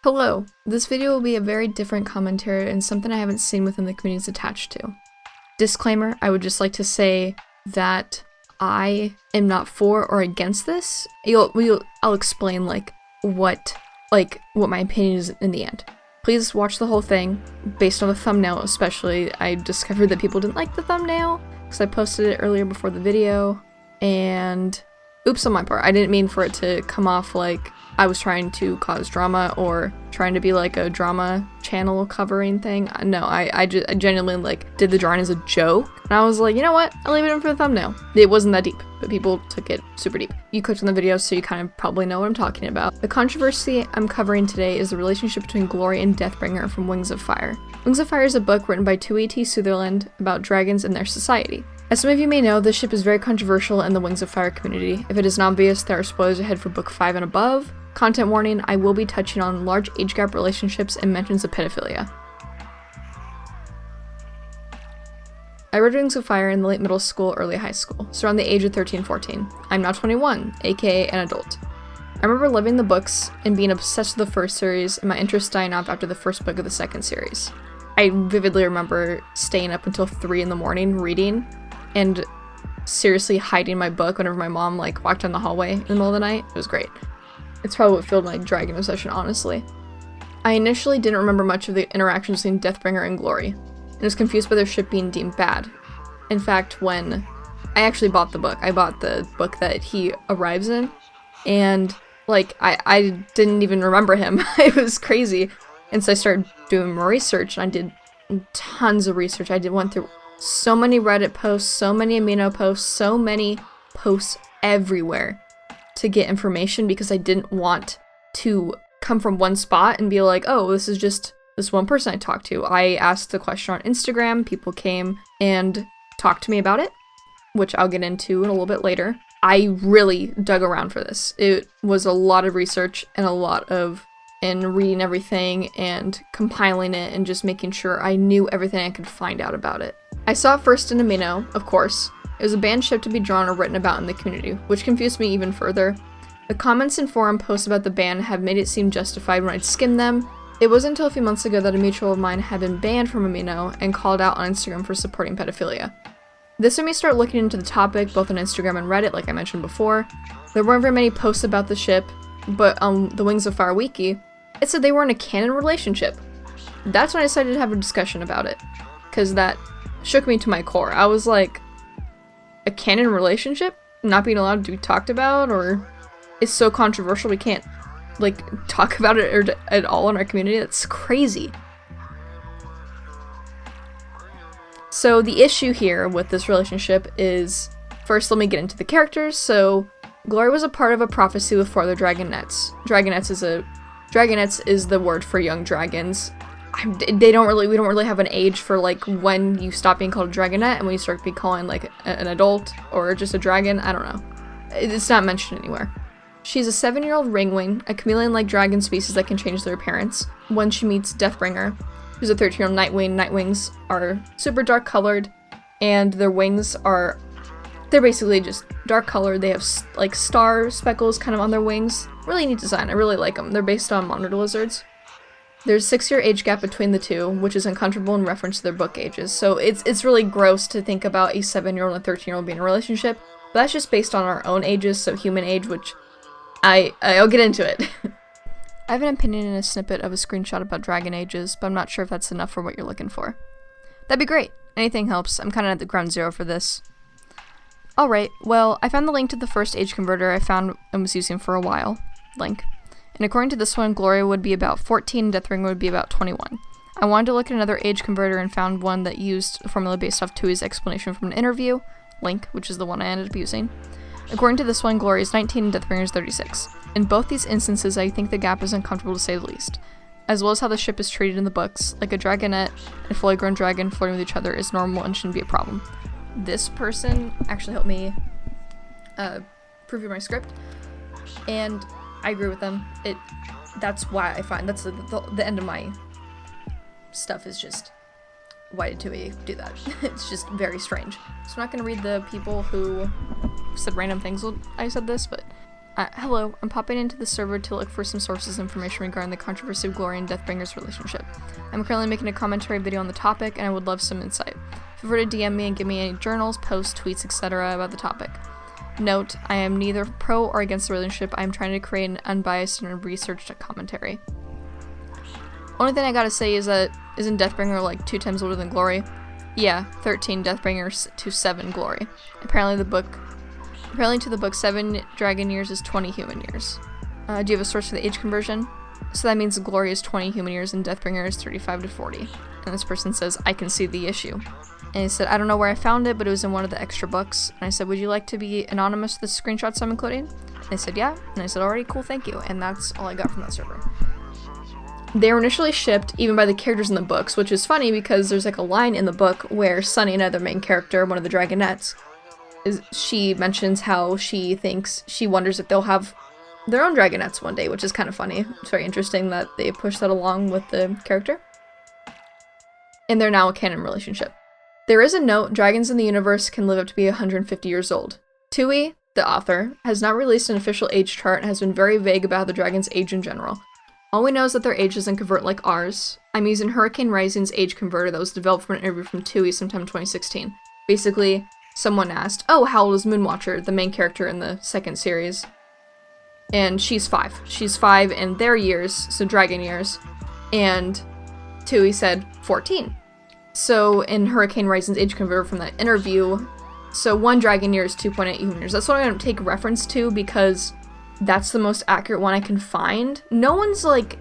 Hello, this video will be a very different commentary and something I haven't seen within the community is attached to. Disclaimer, I would just like to say that I am not for or against this. I'll explain what my opinion is in the end. Please watch the whole thing. Based on the thumbnail especially, I discovered that people didn't like the thumbnail because I posted it earlier before the video, and oops on my part. I didn't mean for it to come off like I was trying to cause drama or trying to be like a drama channel covering thing. No, I genuinely did the drawing as a joke, and I was like, you know what? I'll leave it in for the thumbnail. It wasn't that deep, but people took it super deep. You clicked on the video, so you kind of probably know what I'm talking about. The controversy I'm covering today is the relationship between Glory and Deathbringer from Wings of Fire. Wings of Fire is a book written by 2E.T. Sutherland about dragons and their society. As some of you may know, this ship is very controversial in the Wings of Fire community. If it isn't obvious, there are spoilers ahead for book 5 and above. Content warning, I will be touching on large age gap relationships and mentions of pedophilia. I read Wings of Fire in the late middle school, early high school, so around the age of 13-14. I'm now 21, aka an adult. I remember loving the books and being obsessed with the first series and my interest dying off after the first book of the second series. I vividly remember staying up until 3 in the morning reading and seriously hiding my book whenever my mom walked down the hallway in the middle of the night. It was great. It's probably what fueled my dragon obsession, honestly. I initially didn't remember much of the interactions between Deathbringer and Glory, and was confused by their ship being deemed bad. In fact, when I actually bought the book, I bought the book that he arrives in, and I didn't even remember him. It was crazy. And so I started doing more research, and I did tons of research. went through so many Reddit posts, so many amino posts, so many posts everywhere to get information, because I didn't want to come from one spot and be like, oh, this is just this one person I talked to. I asked the question on Instagram, people came and talked to me about it, which I'll get into in a little bit later. I really dug around for this. It was a lot of research and reading everything and compiling it and just making sure I knew everything I could find out about it. I saw it first in Amino, of course. It was a banned ship to be drawn or written about in the community, which confused me even further. The comments and forum posts about the ban have made it seem justified when I'd skimmed them. It wasn't until a few months ago that a mutual of mine had been banned from Amino and called out on Instagram for supporting pedophilia. This made me start looking into the topic, both on Instagram and Reddit, like I mentioned before. There weren't very many posts about the ship, but on the Wings of Fire wiki, it said they were in a canon relationship. That's when I decided to have a discussion about it, because that shook me to my core. I was like, a canon relationship? Not being allowed to be talked about? Or it's so controversial we can't, talk about it at all in our community? That's crazy. So the issue here with this relationship is, first let me get into the characters. So Glory was a part of a prophecy with 4 other dragonettes. Dragonettes is the word for young dragons. We don't really have an age for when you stop being called a dragonette and when you start being calling an adult or just a dragon. I don't know. It's not mentioned anywhere. She's a 7-year-old ringwing, a chameleon-like dragon species that can change their appearance. When she meets Deathbringer, who's a 13-year-old nightwing, nightwings are super dark colored, and their wings they're basically just dark colored. They have star speckles kind of on their wings. Really neat design. I really like them. They're based on monitor lizards. There's a 6-year age gap between the two, which is uncomfortable in reference to their book ages. So it's really gross to think about a 7-year-old and a 13-year-old being in a relationship. But that's just based on our own ages, so human age, which I'll get into it. I have an opinion in a snippet of a screenshot about dragon ages, but I'm not sure if that's enough for what you're looking for. That'd be great. Anything helps. I'm kind of at the ground zero for this. Alright, well, I found the link to the first age converter I found and was using for a while. Link. And according to this one, Gloria would be about 14, Deathbringer would be about 21. I wanted to look at another age converter and found one that used a formula based off Tui's explanation from an interview. Link, which is the one I ended up using. According to this one, Gloria is 19 and Deathbringer is 36. In both these instances, I think the gap is uncomfortable to say the least, as well as how the ship is treated in the books, like a dragonette and fully grown dragon flirting with each other is normal and shouldn't be a problem. This person actually helped me preview my script, and I agree with them. That's why I find that's the end of my stuff is just, why did Tui do that? It's just very strange. So I'm not going to read the people who said random things when I said this, but Hello, I'm popping into the server to look for some sources of information regarding the controversy of Glory and Deathbringer's relationship. I'm currently making a commentary video on the topic, and I would love some insight. Feel free to DM me and give me any journals, posts, tweets, etc. about the topic. Note, I am neither pro or against the relationship. I am trying to create an unbiased and researched commentary. Only thing I gotta say is that, isn't Deathbringer like 2 times older than Glory? Yeah, 13 Deathbringer to 7 Glory. Apparently to the book, 7 dragon years is 20 human years. Do you have a source for the age conversion? So that means Glory is 20 human years and Deathbringer is 35 to 40. And this person says, I can see the issue. And he said, I don't know where I found it, but it was in one of the extra books. And I said, would you like to be anonymous with the screenshots I'm including? And they said, yeah. And I said, alright, cool, thank you. And that's all I got from that server. They were initially shipped even by the characters in the books, which is funny because there's like a line in the book where Sunny, another main character, one of the dragonettes, she mentions how she wonders if they'll have their own dragonettes one day, which is kind of funny. It's very interesting that they push that along with the character. And they're now a canon relationship. There is a note, dragons in the universe can live up to be 150 years old. Tui, the author, has not released an official age chart and has been very vague about how the dragons age in general. All we know is that their age doesn't convert like ours. I'm using Hurricane Rising's age converter that was developed from an interview from Tui sometime in 2016. Basically, someone asked, oh, how old is Moonwatcher, the main character in the second series? And she's 5. She's 5 in their years, so dragon years. And Tui said 14. So in Hurricane Rising's age converter from that interview, so 1 dragon year is 2.8 human years. That's what I'm going to take reference to because that's the most accurate one I can find. No one's like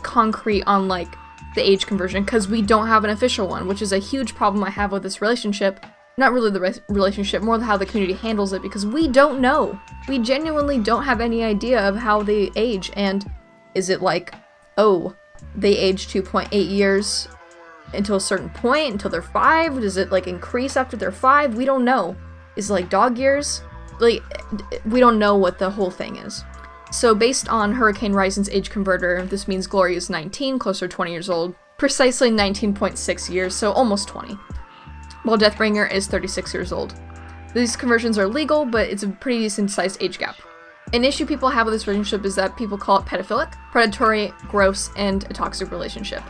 concrete on like the age conversion because we don't have an official one, which is a huge problem I have with this relationship. Not really the relationship, more how the community handles it, because we don't know. We genuinely don't have any idea of how they age. And is it like, oh, they age 2.8 years until a certain point, until they're 5? Does it like increase after they're 5? We don't know. Is it like dog years? Like, we don't know what the whole thing is. So based on Hurricane Rising's age converter, this means Glory is 19, closer to 20 years old, precisely 19.6 years, so almost 20. While Deathbringer is 36 years old. These conversions are legal, but it's a pretty decent sized age gap. An issue people have with this relationship is that people call it pedophilic, predatory, gross, and a toxic relationship.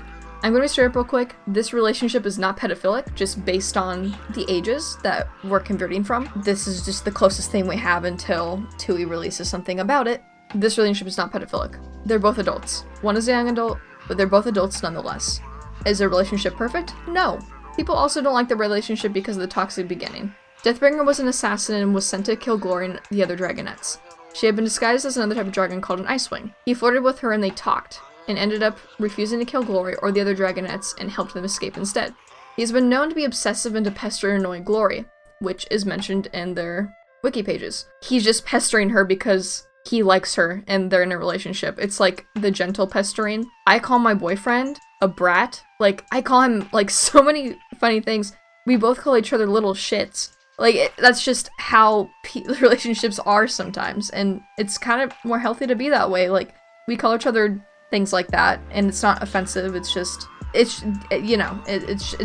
I'm going to be straight up real quick. This relationship is not pedophilic, just based on the ages that we're converting from. This is just the closest thing we have until Tui releases something about it. This relationship is not pedophilic. They're both adults. One is a young adult, but they're both adults nonetheless. Is their relationship perfect? No. People also don't like the relationship because of the toxic beginning. Deathbringer was an assassin and was sent to kill Glory and the other dragonettes. She had been disguised as another type of dragon called an Icewing. He flirted with her and they talked, and ended up refusing to kill Glory or the other dragonettes and helped them escape instead. He has been known to be obsessive and to pester and annoy Glory, which is mentioned in their wiki pages. He's just pestering her because he likes her and they're in a relationship. It's like the gentle pestering. I call my boyfriend a brat. Like, I call him like so many funny things. We both call each other little shits. Like, that's just how relationships are sometimes, and it's kind of more healthy to be that way. Like, we call each other things like that, and it's not offensive. It's just, it's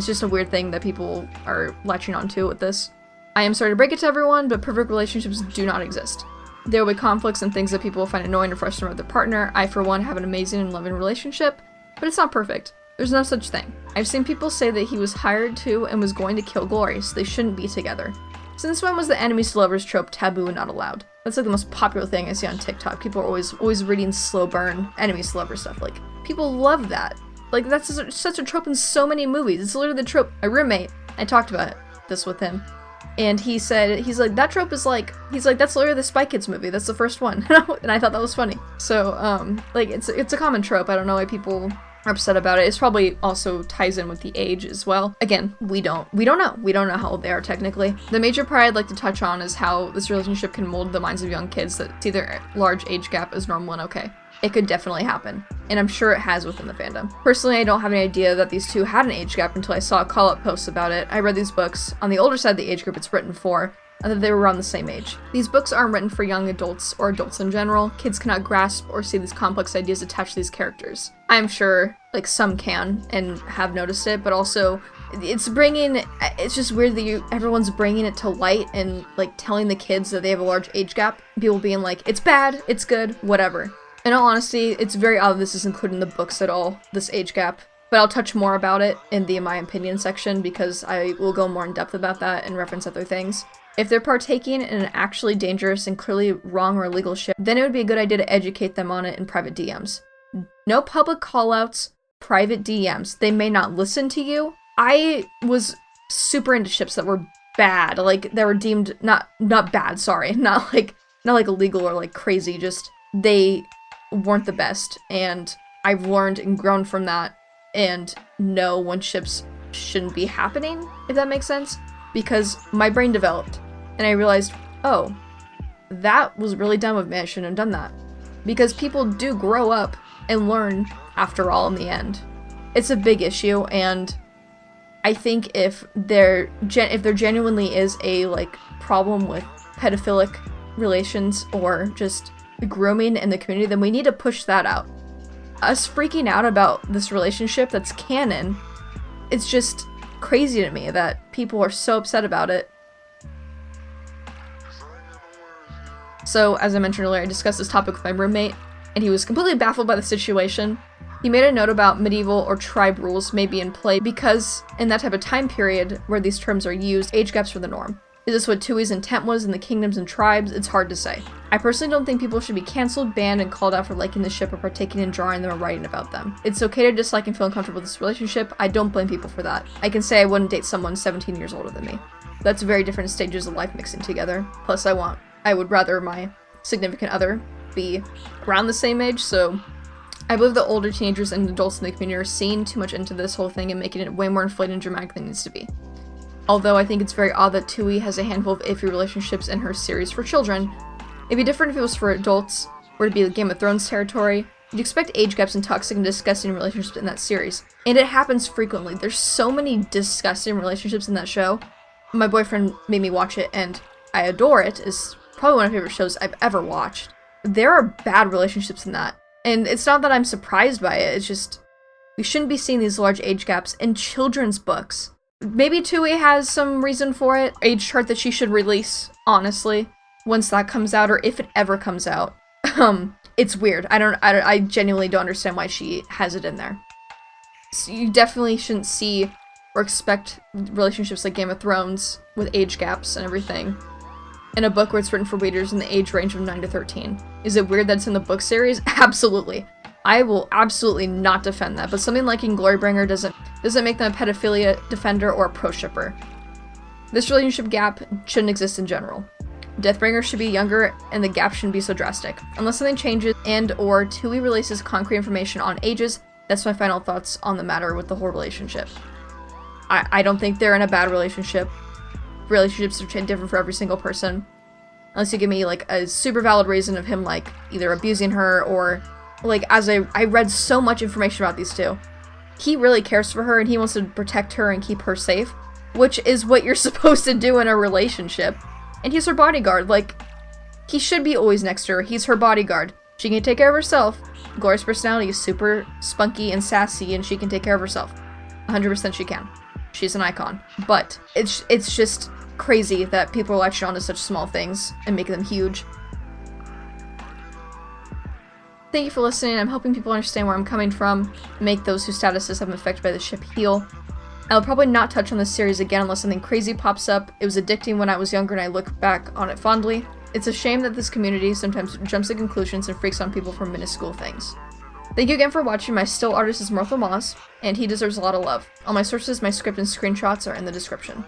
just a weird thing that people are latching onto with this. I am sorry to break it to everyone, but perfect relationships do not exist. There will be conflicts and things that people will find annoying or frustrating with their partner. I, for one, have an amazing and loving relationship, but it's not perfect. There's no such thing. I've seen people say that he was hired to and was going to kill Glory, so they shouldn't be together. Since when was the enemies to lovers trope taboo and not allowed? That's like the most popular thing I see on TikTok. People are always reading slow burn enemies to lovers stuff. Like, people love that. Like, that's such a trope in so many movies. It's literally the trope. My roommate, I talked about this with him, and he said, he's like, that trope is like, he's like, that's literally the Spy Kids movie. That's the first one. And I thought that was funny. So, like, it's a common trope. I don't know why people are upset about it. It's probably also ties in with the age as well. Again, we don't know. We don't know how old they are technically. The major part I'd like to touch on is how this relationship can mold the minds of young kids that see their large age gap as normal and okay. It could definitely happen, and I'm sure it has within the fandom. Personally, I don't have any idea that these two had an age gap until I saw a call-up post about it. I read these books on the older side of the age group it's written for, and that they were around the same age. These books aren't written for young adults or adults in general. Kids cannot grasp or see these complex ideas attached to these characters. I'm sure, like, some can and have noticed it, but also it's just weird that everyone's bringing it to light and like telling the kids that they have a large age gap. People being like, it's bad, it's good, whatever. In all honesty, it's very odd this is included in the books at all, this age gap. But I'll touch more about it in the my opinion section because I will go more in depth about that and reference other things. If they're partaking in an actually dangerous and clearly wrong or illegal ship, then it would be a good idea to educate them on it in private DMs. No public callouts, private DMs. They may not listen to you. I was super into ships that were bad, like that were deemed not bad, sorry, not like illegal or like crazy, just they weren't the best, and I've learned and grown from that and know when ships shouldn't be happening, if that makes sense, because my brain developed and I realized, oh, that was really dumb of me, I shouldn't have done that. Because people do grow up and learn after all in the end. It's a big issue, and I think if there genuinely is a like problem with pedophilic relations or just grooming in the community, then we need to push that out. Us freaking out about this relationship that's canon, it's just crazy to me that people are so upset about it. So, as I mentioned earlier, I discussed this topic with my roommate, and he was completely baffled by the situation. He made a note about medieval or tribe rules may be in play because in that type of time period where these terms are used, age gaps were the norm. Is this what Tui's intent was in the kingdoms and tribes? It's hard to say. I personally don't think people should be cancelled, banned, and called out for liking the ship or partaking in drawing them or writing about them. It's okay to dislike and feel uncomfortable with this relationship. I don't blame people for that. I can say I wouldn't date someone 17 years older than me. That's very different stages of life mixing together. Plus I would rather my significant other be around the same age, so I believe that older teenagers and adults in the community are seeing too much into this whole thing and making it way more inflated and dramatic than it needs to be. Although I think it's very odd that Tui has a handful of iffy relationships in her series for children. It'd be different if it was for adults, or it'd be Game of Thrones territory. You'd expect age gaps and toxic and disgusting relationships in that series. And it happens frequently. There's so many disgusting relationships in that show. My boyfriend made me watch it, and I adore it. It's probably one of my favorite shows I've ever watched. There are bad relationships in that. And it's not that I'm surprised by it, it's just, we shouldn't be seeing these large age gaps in children's books. Maybe Tui has some reason for it, age chart that she should release, honestly, once that comes out, or if it ever comes out. It's weird. I genuinely don't understand why she has it in there. So you definitely shouldn't see or expect relationships like Game of Thrones with age gaps and everything in a book where it's written for readers in the age range of 9 to 13. Is it weird that it's in the book series? Absolutely. I will absolutely not defend that, but something like in Glorybringer doesn't make them a pedophilia defender or a pro-shipper. This relationship gap shouldn't exist in general. Deathbringer should be younger, and the gap shouldn't be so drastic. Unless something changes and/or Tui releases concrete information on ages, that's my final thoughts on the matter with the whole relationship. I don't think they're in a bad relationship. Relationships are different for every single person. Unless you give me, like, a super valid reason of him, like, either abusing her or, like, as I read so much information about these two. He really cares for her and he wants to protect her and keep her safe, which is what you're supposed to do in a relationship. And he's her bodyguard. Like, he should be always next to her. He's her bodyguard. She can take care of herself. Glory's personality is super spunky and sassy and she can take care of herself. 100% she can. She's an icon. But it's just crazy that people are latching on to such small things and making them huge. Thank you for listening. I'm hoping people understand where I'm coming from, make those whose statuses have been affected by the ship heal. I'll probably not touch on this series again unless something crazy pops up. It was addicting when I was younger and I look back on it fondly. It's a shame that this community sometimes jumps to conclusions and freaks on people for minuscule things. Thank you again for watching. My still artist is Mirthfulmaws, and he deserves a lot of love. All my sources, my script, and screenshots are in the description.